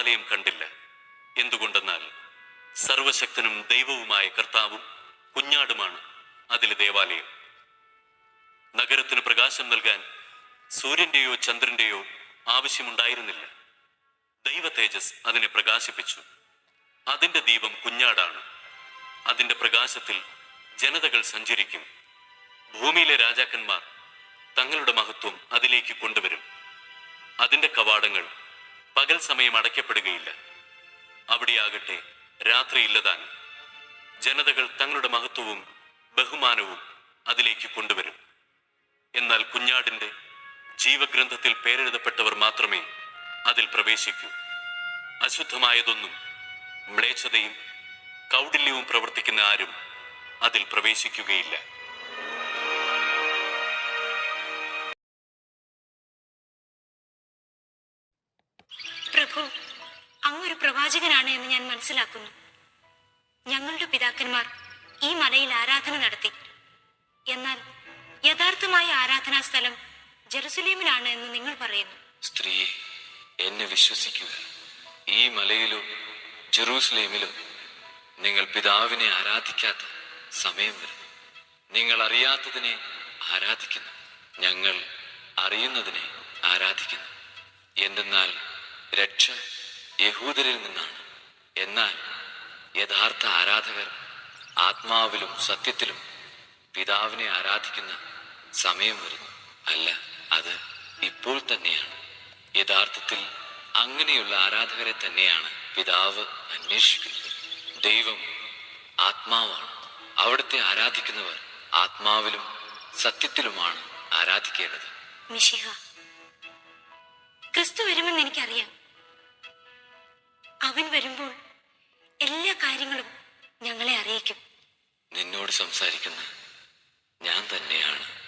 ദേവാലയം കണ്ടില്ല. എന്തുകൊണ്ടെന്നാൽ സർവശക്തനും ദൈവവുമായ കർത്താവും കുഞ്ഞാടുമാണ് അതിലെ ദേവാലയം. നഗരത്തിന് പ്രകാശം നൽകാൻ സൂര്യന്റെയോ ചന്ദ്രന്റെയോ ആവശ്യമുണ്ടായിരുന്നില്ല. ദൈവ തേജസ് അതിനെ പ്രകാശിപ്പിച്ചു. അതിന്റെ ദീപം കുഞ്ഞാടാണ്. അതിന്റെ പ്രകാശത്തിൽ ജനതകൾ സഞ്ചരിക്കും. ഭൂമിയിലെ രാജാക്കന്മാർ തങ്ങളുടെ മഹത്വം അതിലേക്ക് കൊണ്ടുവരും. അതിന്റെ കവാടങ്ങൾ പകൽ സമയം അടയ്ക്കപ്പെടുകയില്ല. അവിടെയാകട്ടെ രാത്രിയില്ലതാനും. ജനതകൾ തങ്ങളുടെ മഹത്വവും ബഹുമാനവും അതിലേക്ക് കൊണ്ടുവരും. എന്നാൽ കുഞ്ഞാടിന്റെ ജീവഗ്രന്ഥത്തിൽ പേരെഴുതപ്പെട്ടവർ മാത്രമേ അതിൽ പ്രവേശിക്കൂ. അശുദ്ധമായതൊന്നും മ്ലേച്ഛതയും കൗടില്യവും പ്രവർത്തിക്കുന്ന ആരും അതിൽ പ്രവേശിക്കുകയില്ല. പ്രഭു, അങ്ങൊരു പ്രവാചകനാണ് എന്ന് ഞാൻ മനസ്സിലാക്കുന്നു. ഞങ്ങളുടെ പിതാക്കന്മാർ ഈ മലയിൽ ആരാധന നടത്തി. എന്നാൽ യഥാർത്ഥമായ ആരാധനാ സ്ഥലം ജെറുസലേമിലാണ് എന്ന് നിങ്ങൾ പറയുന്നു. സ്ത്രീയെ, എന്നെ വിശ്വസിക്കുക. ഈ മലയിലോ ജെറൂസലേമിലോ നിങ്ങൾ പിതാവിനെ ആരാധിക്കാത്ത സമയം വരും. നിങ്ങൾ അറിയാത്തതിനെ ആരാധിക്കുന്നു, ഞങ്ങൾ അറിയുന്നതിനെ ആരാധിക്കുന്നു. എന്തെന്നാൽ രക്ഷ യഹൂദരിൽ നിന്നാണ്. എന്നാൽ യഥാർത്ഥ ആരാധകർ ആത്മാവിലും സത്യത്തിലും പിതാവിനെ ആരാധിക്കുന്ന സമയം വരുന്നു. അല്ല, അത് ഇപ്പോൾ തന്നെയാണ്. യഥാർത്ഥത്തിൽ അങ്ങനെയുള്ള ആരാധകരെ തന്നെയാണ് പിതാവ് അന്വേഷിക്കുന്നത്. ദൈവം ആത്മാവാണ്. അവിടുത്തെ ആരാധിക്കുന്നവർ ആത്മാവിലും സത്യത്തിലുമാണ് ആരാധിക്കേണ്ടത്. മിശിഹ, ക്രിസ്തു വരുമെന്ന് എനിക്കറിയാം. അവൻ വരുമ്പോൾ എല്ലാ കാര്യങ്ങളും ഞങ്ങളെ അറിയിക്കും. നിന്നോട് സംസാരിക്കുന്ന ഞാൻ തന്നെയാണ്.